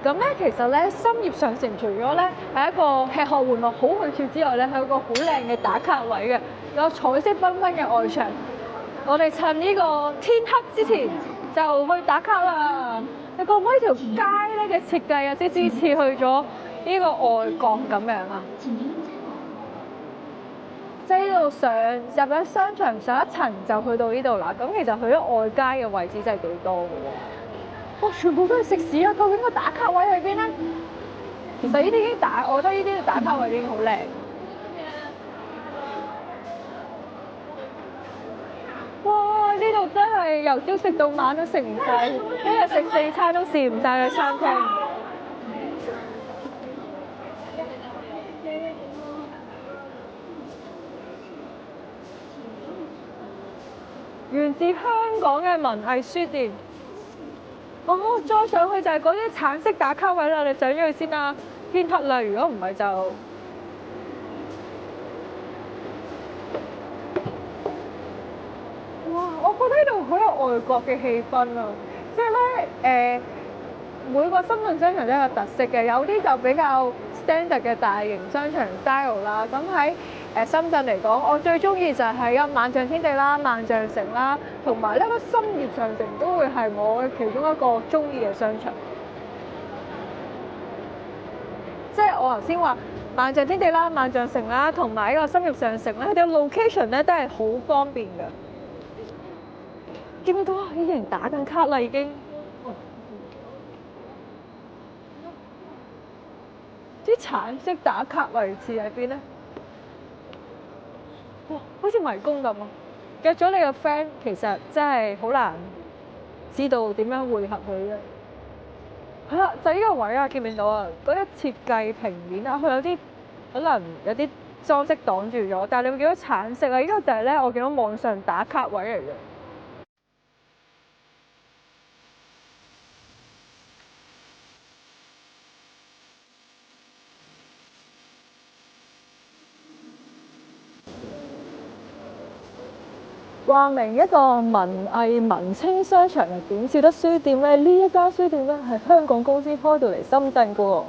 咁咧，其實咧，深業上城除咗咧係一個吃喝玩樂好去處之外咧，係有個好靚嘅打卡位嘅，有彩色繽紛嘅外牆。我哋趁呢個天黑之前就去打卡啦。你覺唔覺呢條街咧嘅設計有啲似去咗呢個外國咁樣啊？即係呢度入咗商場上一層就去到呢度啦。咁其實去咗外街嘅位置真係幾多嘅喎。哇！全部都係食肆啊！究竟個打卡位喺邊咧？其實呢啲已經我覺得呢啲打卡位已經好靚。哇！呢度真係由朝食到晚都食唔晒，一日食4餐都試唔晒嘅餐廳。源自香港嘅文藝書店。哦，再上去就係嗰啲橙色打卡位啦，你上咗去先啦。天黑啦，如果唔係就哇！我覺得呢度好有外國嘅氣氛啊！即係咧每個深圳商場都有特色嘅，有啲就比較 standard 嘅大型商場 style 啦。咁喺深圳嚟講，我最中意就係有萬象天地啦、萬象城啦，同埋呢個深業上城都會係我其中一個中意嘅商場。即係我頭先話萬象天地啦、萬象城啦，同埋呢個深業上城咧，佢哋 location 咧都係好方便嘅。見唔到啊？啲人打緊卡啦已經。啲橙色打卡位置喺邊咧？哇！好似迷宮咁啊！約咗你個 friend，其實真係好難知道點樣會合佢嘅。係啦，就呢個位啊，見唔見到啊？嗰啲設計平面啊，佢有啲可能有啲裝飾擋住咗，但係你會見到橙色啊！呢個就係咧，我見到網上打卡位嚟嘅。話明一個文藝文青商場係點少得書店咧？呢一間書店咧係香港公司開到嚟深圳嘅喎。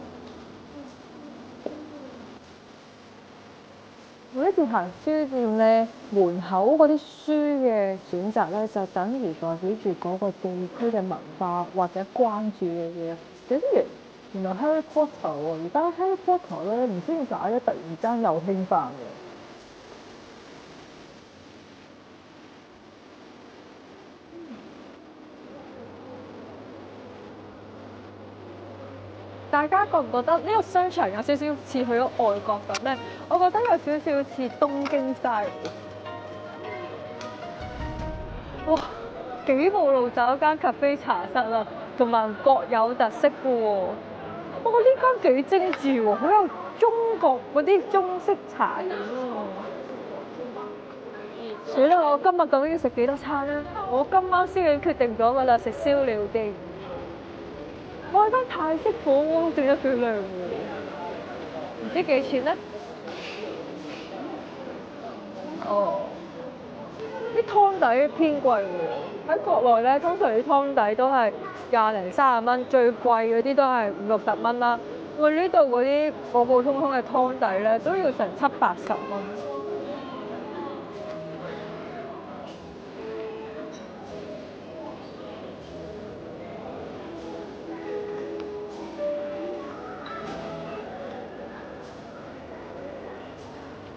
每一次行書店咧，門口嗰啲書嘅選擇咧，就等於代表住嗰個地區嘅文化或者關注嘅嘢。有啲嘢原來 Harry Potter 喎，而家 Harry Potter 咧唔知點解咧，突然間又興翻嘅。大家覺唔覺得呢個商場有少少似去咗外國咁咧？我覺得有少少似東京 style。哇！幾步路就有間 cafe 茶室啦，同埋各有特色嘅喎。哇！呢間幾精緻喎，好有中國嗰啲中式茶點喎。算啦，我今日究竟要食幾多餐咧？我今晚先已經決定咗㗎啦，食燒鳥店。哇！間泰式火鍋整得幾靚喎，唔知幾錢咧？哦，啲湯底偏貴喎。喺國內咧，通常啲湯底都係20零30蚊，最貴嗰啲都係50、60蚊啦。喂，呢度嗰啲普普通通嘅湯底咧，都要成70、80蚊。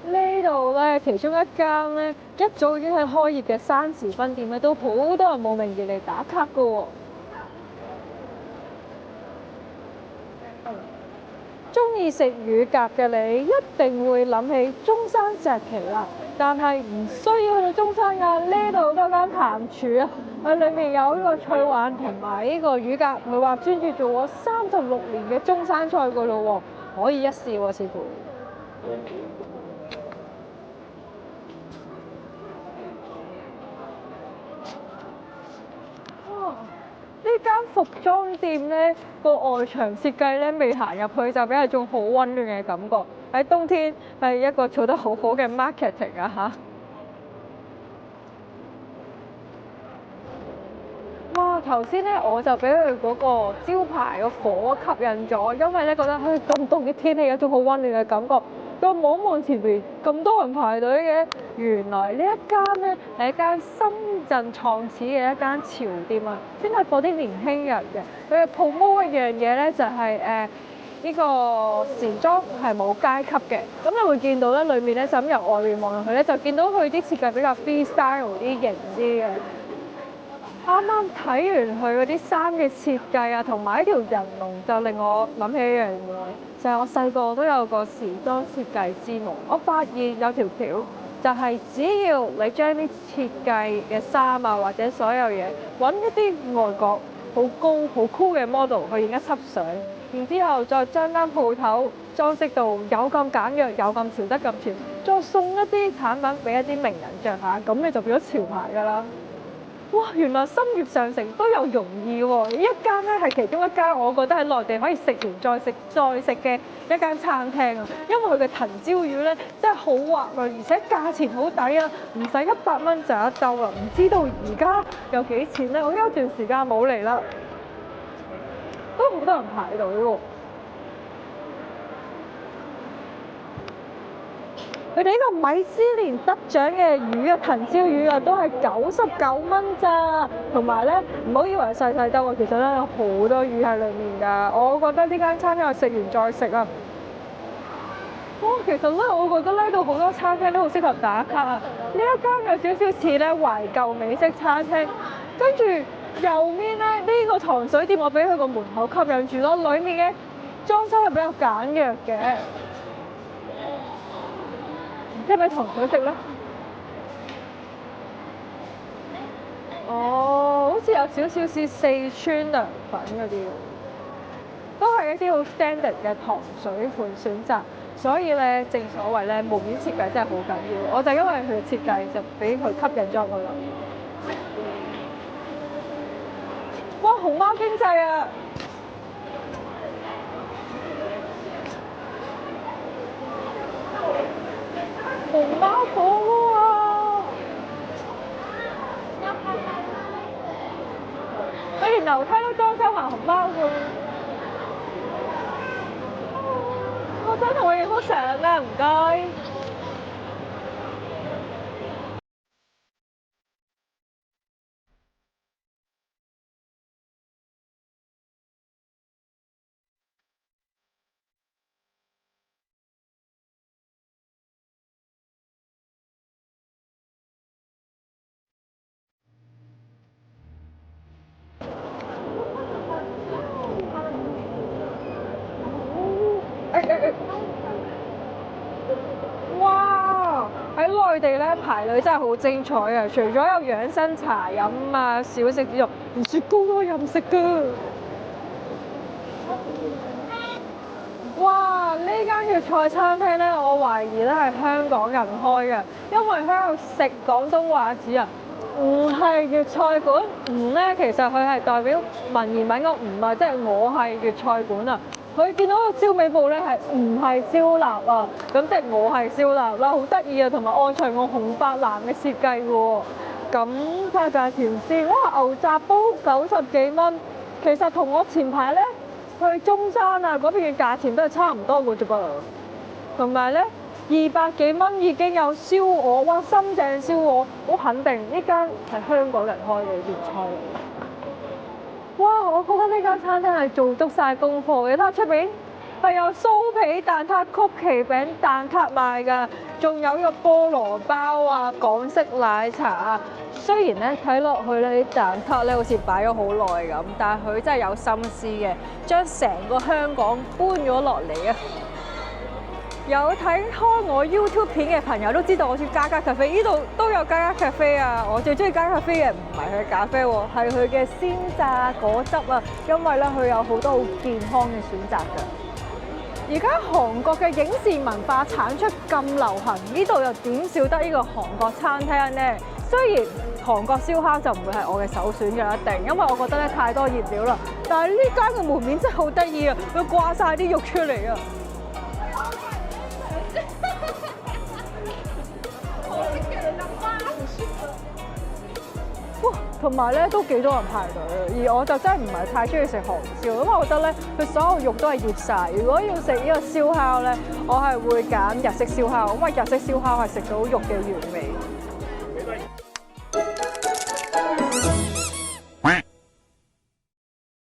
呢度咧，其中一間咧，一早已經係開業嘅山寺分店咧，都好多人慕名而嚟打卡㗎喎。中意食乳鴿嘅你，一定會諗起中山石岐啦。但係唔需要去到中山㗎，呢度有間鹹廚啊，佢裏面有呢個脆鯇同埋呢個乳鴿，佢話專注做咗36年嘅中山菜㗎咯喎，可以一試喎，似乎。呢間服裝店咧，個外牆設計咧，未行入去就俾人種好溫暖嘅感覺。喺冬天係一個做得好好嘅 marketing 啊嚇！哇！頭先咧我就俾佢嗰個招牌個火吸引咗，因為咧覺得咁凍嘅天氣有種好溫暖嘅感覺。再望一望前邊咁多人排隊嘅，原來呢一間咧係一間深圳創始嘅一間潮店啊，專係幫啲年輕人嘅。佢嘅 promote 一樣嘢咧就係呢個時裝係冇階級嘅，咁你會見到咧裏面咧就咁由外面望入去咧，就見到佢啲設計比較 freestyle 啲型啲嘅。啱啱睇完佢嗰啲衫嘅設計啊，同埋一條人龍，就令我諗起一樣嘢，就係我細個都有個時裝設計之夢。我發現有條橋，就係只要你將啲設計嘅衫啊，或者所有嘢揾一啲外國好高好 cool 嘅 model 去影一輯相，然之後再將間鋪頭裝飾到有咁簡約，有咁潮得咁潮，再送一啲產品俾一啲名人着下，咁你就變咗潮牌㗎啦！哇！原來深業上城都有容易喎，一間咧係其中一間，我覺得喺內地可以食完再食再食嘅一間餐廳啊！因為佢嘅藤椒魚咧真係好滑啊，而且價錢好抵啊，唔使100蚊就一兜啦。唔知道而家有幾錢咧？我有段時間冇嚟啦，都好多人排隊喎。佢哋呢個米芝蓮得獎嘅魚啊，藤椒魚啊，都係99蚊咋。同埋咧，唔好以為細細兜啊，其實咧有好多魚喺裡面㗎。我覺得呢間餐廳食完再食啊。其實咧，我覺得呢度好多餐廳都好適合打卡啊。呢一間有少少似咧懷舊美式餐廳，跟住右面咧呢個糖水店，我俾佢個門口吸引住咯。裡面嘅裝修係比較簡約嘅。係咪糖水食咧？好似有少少似四川涼粉嗰啲，都係一啲好 standard 嘅糖水款選擇。所以咧，正所謂咧，門面設計真係好緊要。我就因為佢嘅設計，就俾佢吸引咗我啦。哇！熊貓經濟啊！熊貓火鍋啊！佢連樓梯都裝修埋熊貓㗎。我想同我影幅相啊，唔該。哇！喺內地咧排隊真係好精彩啊！除咗有養生茶飲啊、小食之外，連雪糕都有任食㗎。哇！呢間粵菜餐廳咧，我懷疑咧係香港人開嘅，因為喺度食廣東話字啊，唔係粵菜館。咧其實佢係代表文言文個唔啊，即係我係粵菜館啊。佢見到個燒味部咧係唔係燒臘啊？咁即係我係燒臘啦，好得意啊！同埋按隨我紅白藍嘅設計喎。咁睇下價錢先，哇！牛雜煲90幾蚊，其實同我前排咧去中山啊嗰邊嘅價錢都係差唔多嘅啫噃。同埋咧200幾蚊已經有燒鵝，哇！深正燒鵝，我肯定呢間係香港人開嘅粵菜。哇！我覺得呢間餐廳係做足晒功課嘅，睇下出面係有酥皮蛋撻、曲奇餅、蛋撻賣㗎，仲有個菠蘿包啊、港式奶茶啊。雖然咧睇落去咧啲蛋撻咧好似擺咗好耐咁，但係佢真係有心思嘅，將成個香港搬咗落嚟啊！有睇開我 YouTube 片嘅朋友都知道我中意家家咖啡，呢度都有家家咖啡啊！我最中意家家咖啡嘅唔係佢嘅咖啡喎，係佢嘅鮮榨果汁啊！因為咧佢有好多好健康嘅選擇㗎。而家韓國嘅影視文化產出咁流行，呢度又點少得呢個韓國餐廳呢？雖然韓國燒烤就唔會係我嘅首選嘅一定，因為我覺得咧太多醃料啦。但係呢間嘅門面真係好得意啊！佢掛晒啲肉出嚟啊！哇！同埋咧都幾多人排隊，而我就真係唔係太中意食韓燒，因為我覺得咧佢所有肉都係醃晒。如果要食呢個燒烤咧，我係會揀日式燒烤，因為日式燒烤係食到肉嘅原味。